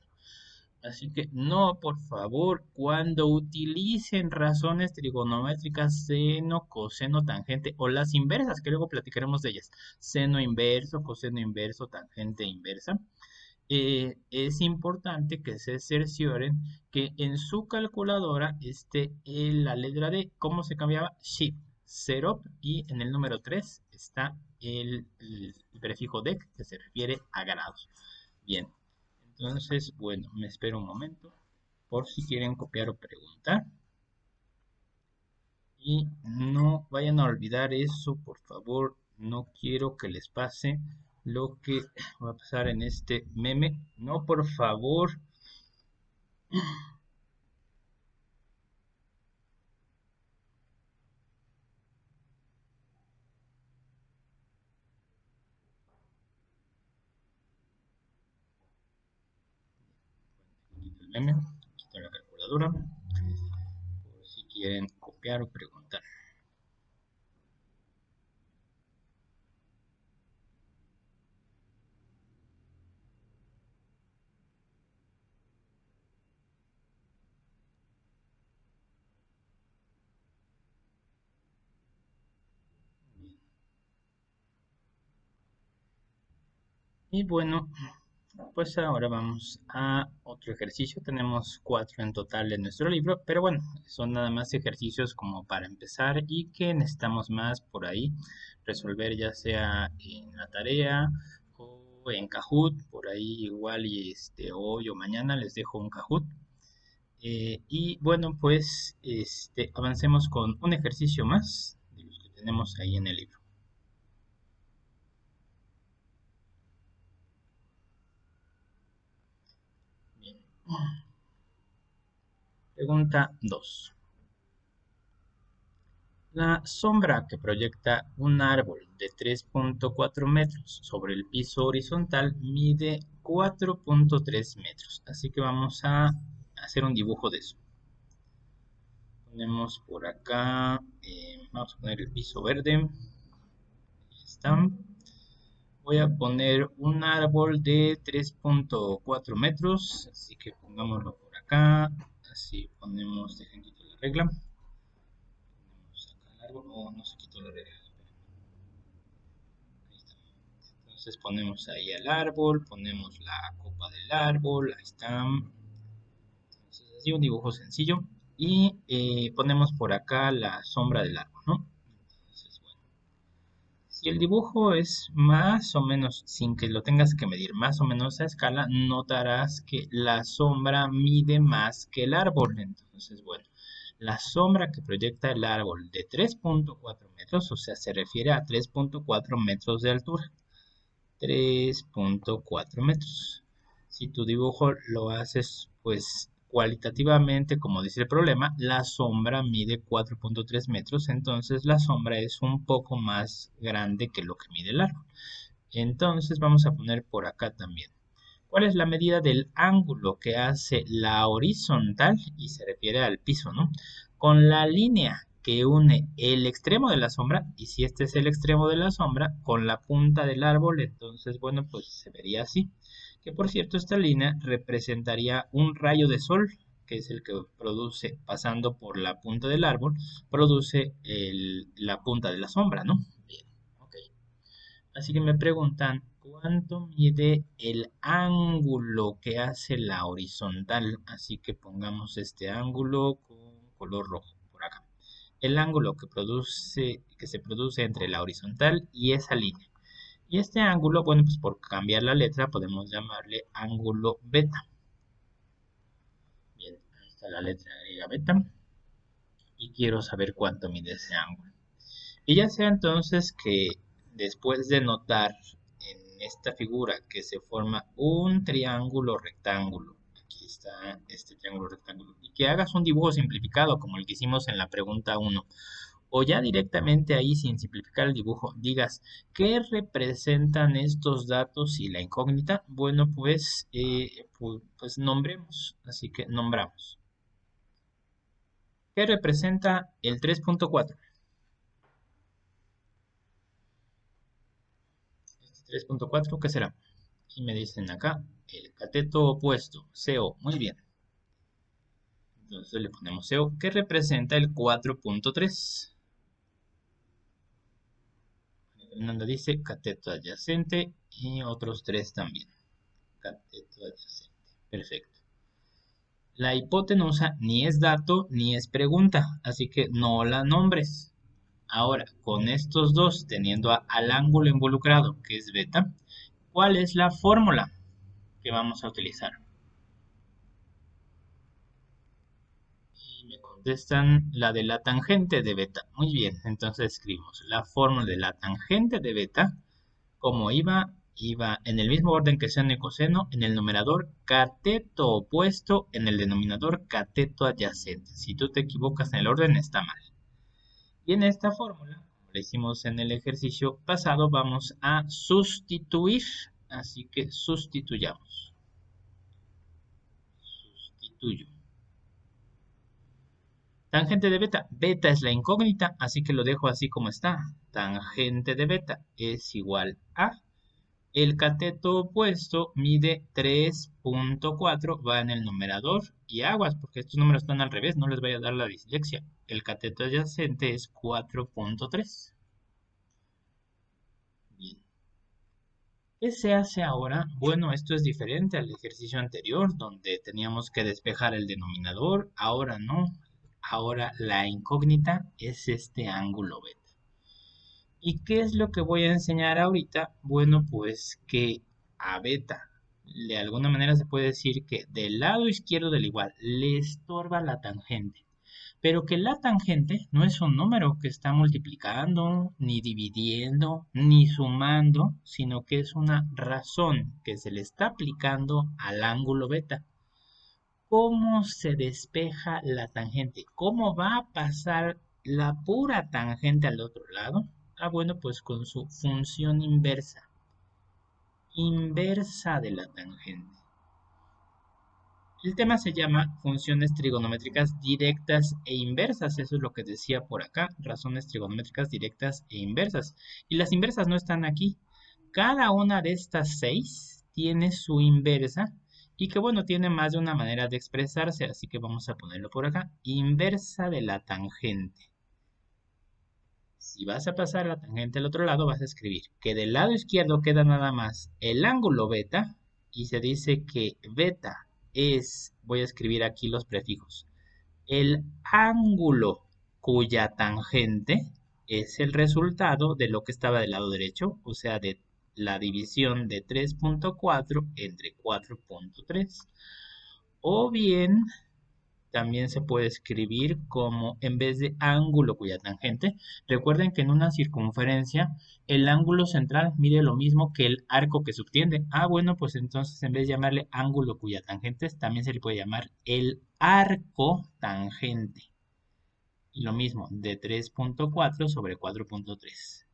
Así que no, por favor, cuando utilicen razones trigonométricas, seno, coseno, tangente o las inversas, que luego platicaremos de ellas, seno inverso, coseno inverso, tangente inversa, es importante que se cercioren que en su calculadora esté la letra D. ¿Cómo se cambiaba? Shift, Setup, y en el número 3 está el prefijo DEC, que se refiere a grados. Bien, entonces, bueno, me espero un momento por si quieren copiar o preguntar. Y no vayan a olvidar eso, por favor. No quiero que les pase lo que va a pasar en este meme. No, por favor. Quito el meme, quito la calculadora, por si quieren copiar o preguntar. Y bueno, pues ahora vamos a otro ejercicio. Tenemos 4 en total en nuestro libro, pero bueno, son nada más ejercicios como para empezar y que necesitamos más por ahí resolver, ya sea en la tarea o en Kahoot. Por ahí igual y hoy o mañana les dejo un Kahoot. Y bueno, pues avancemos con un ejercicio más de los que tenemos ahí en el libro. Bien. Pregunta 2. La sombra que proyecta un árbol de 3,4 metros sobre el piso horizontal mide 4,3 metros. Así que vamos a hacer un dibujo de eso. Ponemos por acá, vamos a poner el piso verde. Ahí está. Voy a poner un árbol de 3,4 metros. Así que pongámoslo por acá. Así ponemos, dejen quito la regla. Ponemos acá el árbol. Oh, no se quitó la regla. Ahí está. Entonces ponemos ahí el árbol, ponemos la copa del árbol, ahí está. Entonces así un dibujo sencillo. Y ponemos por acá la sombra del árbol, ¿no? Entonces, bueno, si el dibujo es más o menos, sin que lo tengas que medir, más o menos a escala, notarás que la sombra mide más que el árbol. Entonces, bueno, la sombra que proyecta el árbol de 3,4 metros, o sea, se refiere a 3,4 metros de altura. 3,4 metros. Si tu dibujo lo haces pues cualitativamente, como dice el problema, la sombra mide 4,3 metros, entonces la sombra es un poco más grande que lo que mide el árbol. Entonces vamos a poner por acá también. ¿Cuál es la medida del ángulo que hace la horizontal? Y se refiere al piso, ¿no? Con la línea que une el extremo de la sombra, y si este es el extremo de la sombra, con la punta del árbol, entonces, bueno, pues se vería así. Que por cierto, esta línea representaría un rayo de sol, que es el que produce, pasando por la punta del árbol, produce la punta de la sombra, ¿no? Bien, ok. Así que me preguntan, ¿cuánto mide el ángulo que hace la horizontal? Así que pongamos este ángulo con color rojo por acá. El ángulo que se produce entre la horizontal y esa línea. Y este ángulo, bueno, pues por cambiar la letra podemos llamarle ángulo beta. Bien, ahí está la letra beta. Y quiero saber cuánto mide ese ángulo. Y ya sea entonces que después de notar en esta figura que se forma un triángulo rectángulo, aquí está este triángulo rectángulo, y que hagas un dibujo simplificado como el que hicimos en la pregunta 1, o ya directamente ahí sin simplificar el dibujo, digas, ¿qué representan estos datos y la incógnita? Bueno, pues, pues nombremos, así que nombramos. ¿Qué representa el 3,4? 3,4, ¿qué será? Y me dicen acá, el cateto opuesto, CO. Muy bien. Entonces le ponemos CO, que representa el 4,3. Fernanda dice cateto adyacente y otros 3 también. cateto adyacente. Perfecto. La hipotenusa ni es dato ni es pregunta, así que no la nombres. Ahora, con estos dos, teniendo al ángulo involucrado, que es beta, ¿cuál es la fórmula que vamos a utilizar? Y me contestan la de la tangente de beta. Muy bien, entonces escribimos la fórmula de la tangente de beta, como iba en el mismo orden que seno y coseno, en el numerador cateto opuesto, en el denominador cateto adyacente. Si tú te equivocas en el orden, está mal. Y en esta fórmula, como le hicimos en el ejercicio pasado, vamos a sustituir. Así que sustituyamos. Sustituyo. Tangente de beta. Beta es la incógnita, así que lo dejo así como está. Tangente de beta es igual a... El cateto opuesto mide 3.4, va en el numerador y aguas, porque estos números están al revés, no les vaya a dar la dislexia. El cateto adyacente es 4.3. Bien. ¿Qué se hace ahora? Bueno, esto es diferente al ejercicio anterior, donde teníamos que despejar el denominador. Ahora no. Ahora la incógnita es este ángulo beta. ¿Y qué es lo que voy a enseñar ahorita? Bueno, pues que a beta, de alguna manera se puede decir que del lado izquierdo del igual le estorba la tangente. Pero que la tangente no es un número que está multiplicando, ni dividiendo, ni sumando, sino que es una razón que se le está aplicando al ángulo beta. ¿Cómo se despeja la tangente? ¿Cómo va a pasar la pura tangente al otro lado? Ah, bueno, pues con su función inversa. Inversa de la tangente. El tema se llama funciones trigonométricas directas e inversas. Eso es lo que decía por acá, razones trigonométricas directas e inversas. Y las inversas no están aquí. Cada una de estas 6 tiene su inversa y que bueno, tiene más de una manera de expresarse, así que vamos a ponerlo por acá. Inversa de la tangente. Si vas a pasar la tangente al otro lado, vas a escribir que del lado izquierdo queda nada más el ángulo beta y se dice que beta es, voy a escribir aquí los prefijos, el ángulo cuya tangente es el resultado de lo que estaba del lado derecho, o sea, de la división de 3.4 entre 4.3. O bien también se puede escribir como en vez de ángulo cuya tangente. Recuerden que en una circunferencia el ángulo central mide lo mismo que el arco que subtiende. Ah, bueno, pues entonces en vez de llamarle ángulo cuya tangente, también se le puede llamar el arco tangente. Y lo mismo, de 3.4 sobre 4.3.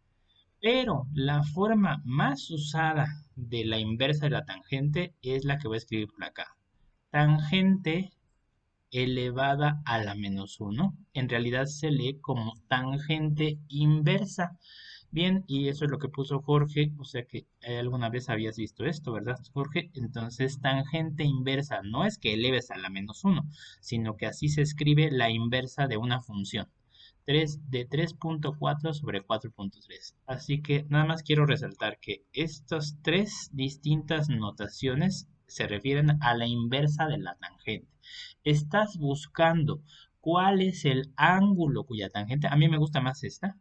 Pero la forma más usada de la inversa de la tangente es la que voy a escribir por acá. Tangente elevada a la menos 1. En realidad se lee como tangente inversa. Bien, y eso es lo que puso Jorge, o sea que alguna vez habías visto esto, ¿verdad, Jorge? Entonces, tangente inversa no es que eleves a la menos 1, sino que así se escribe la inversa de una función. 3 de 3.4 sobre 4.3. Así que nada más quiero resaltar que estas tres distintas notaciones se refieren a la inversa de la tangente. Estás buscando cuál es el ángulo cuya tangente, a mí me gusta más esta,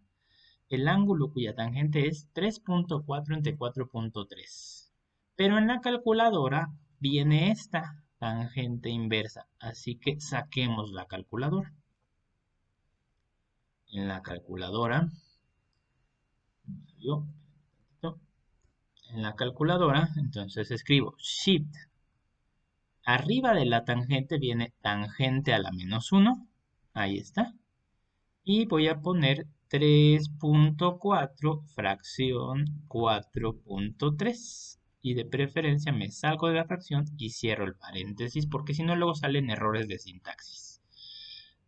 el ángulo cuya tangente es 3.4 entre 4.3. Pero en la calculadora viene esta tangente inversa, así que saquemos la calculadora. En la calculadora, yo, en la calculadora, entonces escribo Shift. Arriba de la tangente viene tangente a la menos 1, ahí está. Y voy a poner 3.4 fracción 4.3. Y de preferencia me salgo de la fracción y cierro el paréntesis porque si no luego salen errores de sintaxis.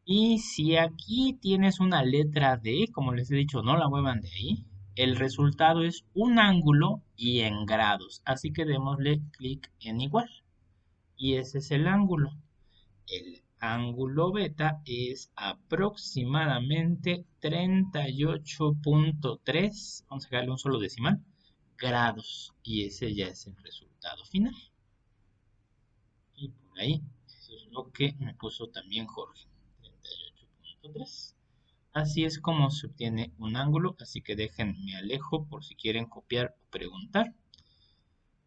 Y si aquí tienes una letra D, como les he dicho, no la muevan de ahí. El resultado es un ángulo y en grados. Así que démosle clic en igual. Y ese es el ángulo. El ángulo beta es aproximadamente 38.3, vamos a darle un solo decimal, grados. Y ese ya es el resultado final. Y por ahí, eso es lo que me puso también Jorge. 38.3. Así es como se obtiene un ángulo, así que déjenme alejo por si quieren copiar o preguntar.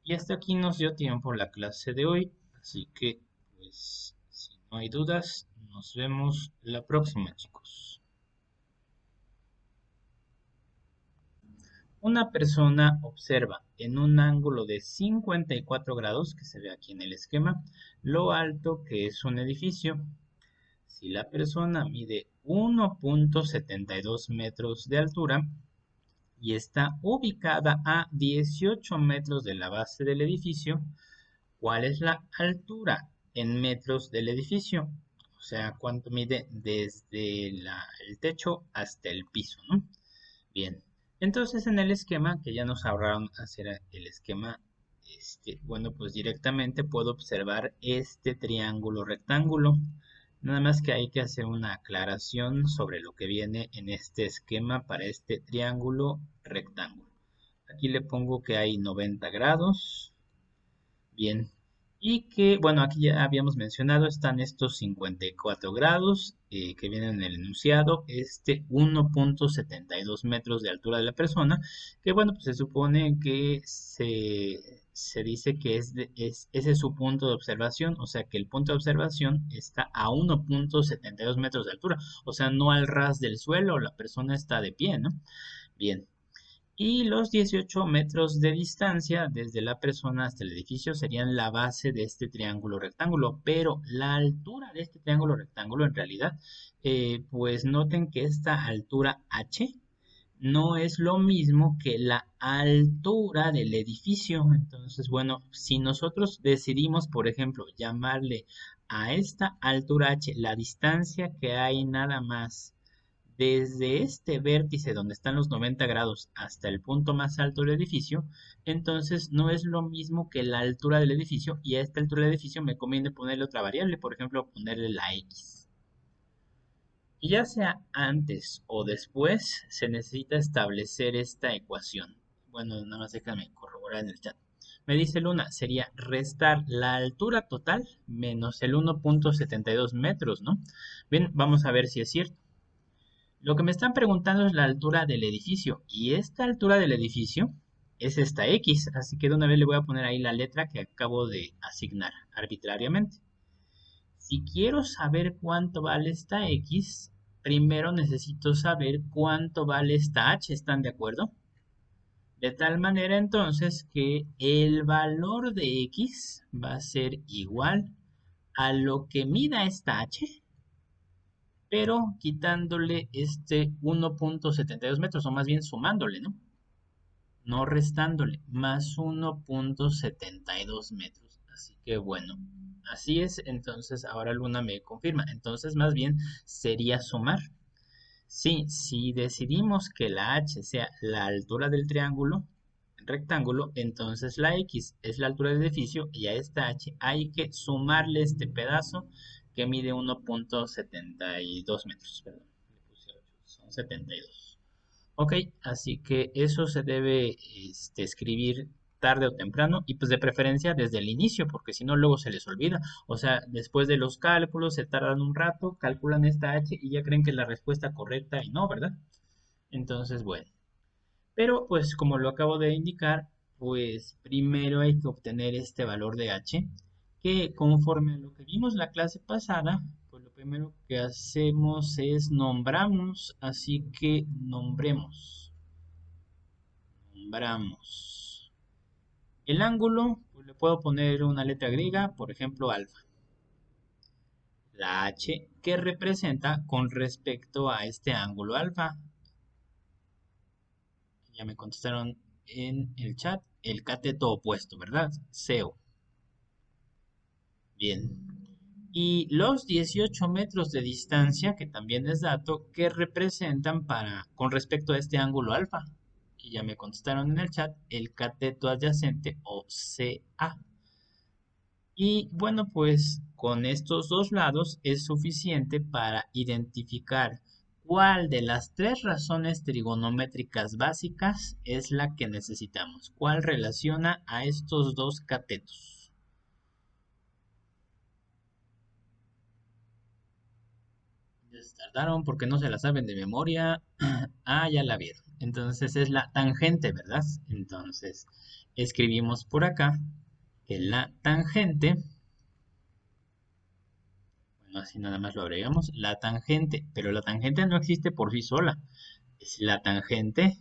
Y hasta aquí nos dio tiempo la clase de hoy, así que pues si no hay dudas, nos vemos la próxima, chicos. Una persona observa en un ángulo de 54 grados, que se ve aquí en el esquema, lo alto que es un edificio. Si la persona mide 1.72 metros de altura y está ubicada a 18 metros de la base del edificio, ¿cuál es la altura en metros del edificio? O sea, ¿cuánto mide desde el techo hasta el piso, ¿no? Bien, entonces en el esquema, que ya nos ahorraron hacer el esquema, bueno, pues directamente puedo observar este triángulo rectángulo. Nada más que hay que hacer una aclaración sobre lo que viene en este esquema para este triángulo rectángulo. Aquí le pongo que hay 90 grados. Bien. Y que, bueno, aquí ya habíamos mencionado, están estos 54 grados que vienen en el enunciado, 1.72 metros de altura de la persona, que bueno, pues se supone que se dice que ese es su punto de observación, o sea que el punto de observación está a 1.72 metros de altura, o sea, no al ras del suelo, la persona está de pie, ¿no? Bien. Y los 18 metros de distancia desde la persona hasta el edificio serían la base de este triángulo rectángulo, pero la altura de este triángulo rectángulo en realidad, pues noten que esta altura h no es lo mismo que la altura del edificio. Entonces, bueno, si nosotros decidimos, por ejemplo, llamarle a esta altura h la distancia que hay nada más desde este vértice donde están los 90 grados hasta el punto más alto del edificio, entonces no es lo mismo que la altura del edificio, y a esta altura del edificio me conviene ponerle otra variable, por ejemplo, ponerle la x. Y ya sea antes o después, se necesita establecer esta ecuación. Bueno, nada más déjame corroborar en el chat. Me dice Luna, sería restar la altura total menos el 1.72 metros, ¿no? Bien, vamos a ver si es cierto. Lo que me están preguntando es la altura del edificio, y esta altura del edificio es esta X, así que de una vez le voy a poner ahí la letra que acabo de asignar arbitrariamente. Si quiero saber cuánto vale esta X, primero necesito saber cuánto vale esta H, ¿están de acuerdo? De tal manera entonces que el valor de X va a ser igual a lo que mida esta H, pero quitándole este 1.72 metros, o más bien sumándole, ¿no? No restándole, más 1.72 metros. Así que bueno, así es. Entonces ahora Luna me confirma. Entonces más bien sería sumar. Sí, si decidimos que la h sea la altura del triángulo rectángulo, entonces la x es la altura del edificio, y a esta h hay que sumarle este pedazo que mide 1.72 metros. Perdón, le puse 8, son 72. Ok, así que eso se debe escribir tarde o temprano, y pues de preferencia desde el inicio, porque si no luego se les olvida. O sea, después de los cálculos se tardan un rato, calculan esta h y ya creen que es la respuesta correcta y no, ¿verdad? Entonces, bueno. Pero pues como lo acabo de indicar, pues primero hay que obtener este valor de h, que conforme a lo que vimos la clase pasada, pues lo primero que hacemos es nombramos, así que nombramos. El ángulo, pues le puedo poner una letra griega, por ejemplo alfa. La h que representa con respecto a este ángulo alfa. Ya me contestaron en el chat, el cateto opuesto, ¿verdad? CO. Bien. Y los 18 metros de distancia, que también es dato, que representan con respecto a este ángulo alfa. Y ya me contestaron en el chat, el cateto adyacente o CA. Y bueno, pues con estos dos lados es suficiente para identificar cuál de las tres razones trigonométricas básicas es la que necesitamos, cuál relaciona a estos dos catetos. Ya se tardaron porque no se la saben de memoria. Ah, ya la vieron. Entonces es la tangente, ¿verdad? Entonces escribimos por acá que la tangente, bueno, así nada más lo agregamos, la tangente, pero la tangente no existe por sí sola. La tangente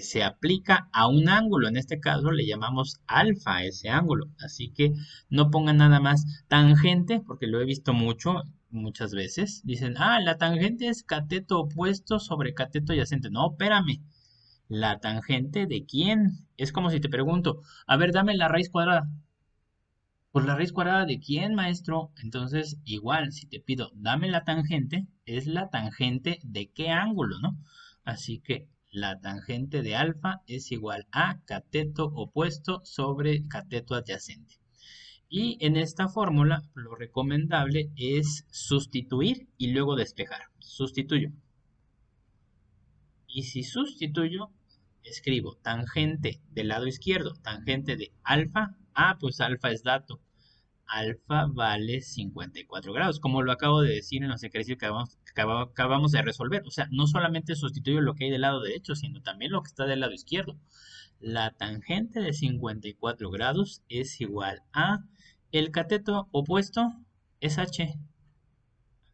se aplica a un ángulo, en este caso le llamamos alfa a ese ángulo, así que no pongan nada más tangente, porque lo he visto muchas veces, dicen, ah, la tangente es cateto opuesto sobre cateto adyacente. No, espérame, ¿la tangente de quién? Es como si te pregunto, a ver, dame la raíz cuadrada. Pues la raíz cuadrada de quién, maestro. Entonces, igual, si te pido, dame la tangente, es la tangente de qué ángulo, ¿no? Así que la tangente de alfa es igual a cateto opuesto sobre cateto adyacente. Y en esta fórmula, lo recomendable es sustituir y luego despejar. Sustituyo. Y si sustituyo, escribo tangente del lado izquierdo, tangente de alfa. Ah, pues alfa es dato. Alfa vale 54 grados, como lo acabo de decir en los ejercicios que acabamos de resolver. O sea, no solamente sustituyo lo que hay del lado derecho, sino también lo que está del lado izquierdo. La tangente de 54 grados es igual a el cateto opuesto es h.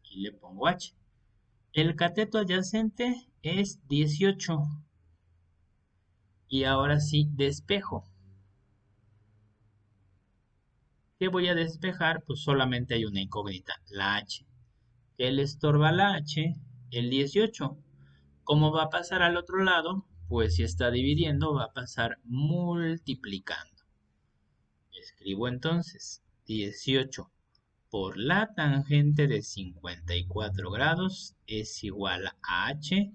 Aquí le pongo h. El cateto adyacente es 18. Y ahora sí, despejo. ¿Qué voy a despejar? Pues solamente hay una incógnita, la h. ¿Qué le estorba la h? El 18. ¿Cómo va a pasar al otro lado? Pues si está dividiendo, va a pasar multiplicando. Escribo entonces 18 por la tangente de 54 grados es igual a h.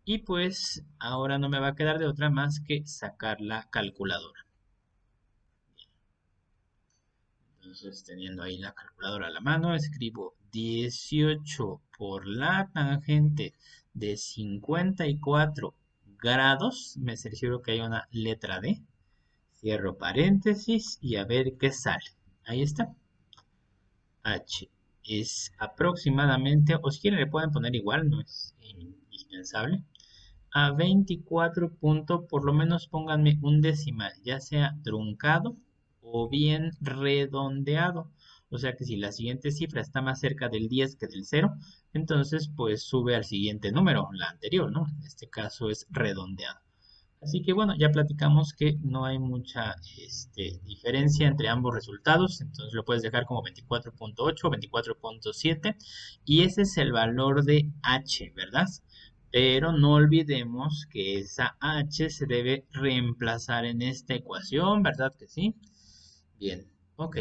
Y pues ahora no me va a quedar de otra más que sacar la calculadora. Entonces, teniendo ahí la calculadora a la mano, escribo 18 por la tangente de 54 grados. Me cercioro que hay una letra D. Cierro paréntesis y a ver qué sale. Ahí está. H es aproximadamente, o si quieren le pueden poner igual, no es indispensable. A 24 puntos, por lo menos pónganme un decimal, ya sea truncado o bien redondeado. O sea que si la siguiente cifra está más cerca del 10 que del 0, entonces pues sube al siguiente número, la anterior, ¿no? En este caso es redondeado. Así que bueno, ya platicamos que no hay mucha diferencia entre ambos resultados, entonces lo puedes dejar como 24.8, 24.7 y ese es el valor de h, ¿verdad? Pero no olvidemos que esa h se debe reemplazar en esta ecuación, ¿verdad que sí? Bien, ok.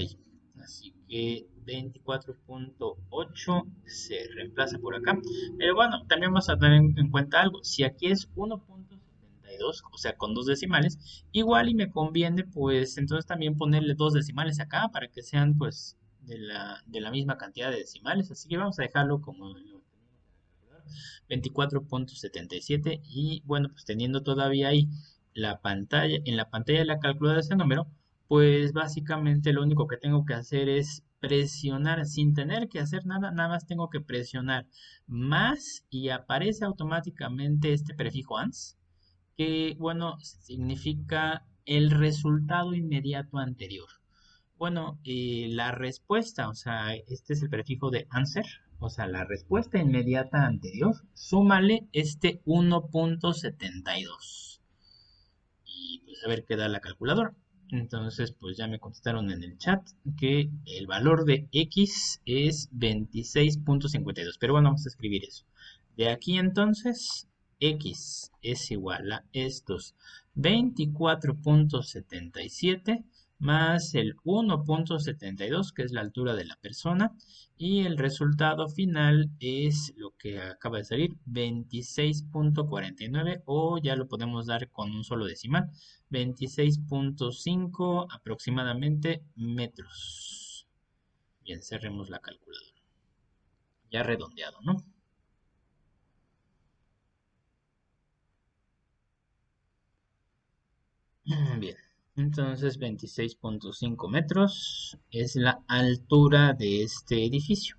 Así que 24.8 se reemplaza por acá. Pero bueno, también vamos a tener en cuenta algo. Si aquí es 1.72, o sea, con dos decimales, igual y me conviene, pues entonces también ponerle dos decimales acá para que sean, pues, de la misma cantidad de decimales. Así que vamos a dejarlo como lo teníamos en la calculadora, 24.77. Y bueno, pues teniendo todavía ahí la pantalla, en la pantalla de la calculadora ese número, pues básicamente lo único que tengo que hacer es presionar sin tener que hacer nada, nada más tengo que presionar más y aparece automáticamente este prefijo ANS, que bueno, significa el resultado inmediato anterior. Bueno, la respuesta, o sea, este es el prefijo de answer, o sea, la respuesta inmediata anterior, súmale este 1.72 y pues a ver qué da la calculadora. Entonces, pues ya me contestaron en el chat que el valor de x es 26.52. Pero bueno, vamos a escribir eso. De aquí entonces, x es igual a estos 24.77 más el 1.72, que es la altura de la persona, y el resultado final es lo que acaba de salir, 26.49, o ya lo podemos dar con un solo decimal, 26.5 aproximadamente metros. Bien, cerremos la calculadora. Ya redondeado, ¿no? Bien, entonces 26.5 metros es la altura de este edificio.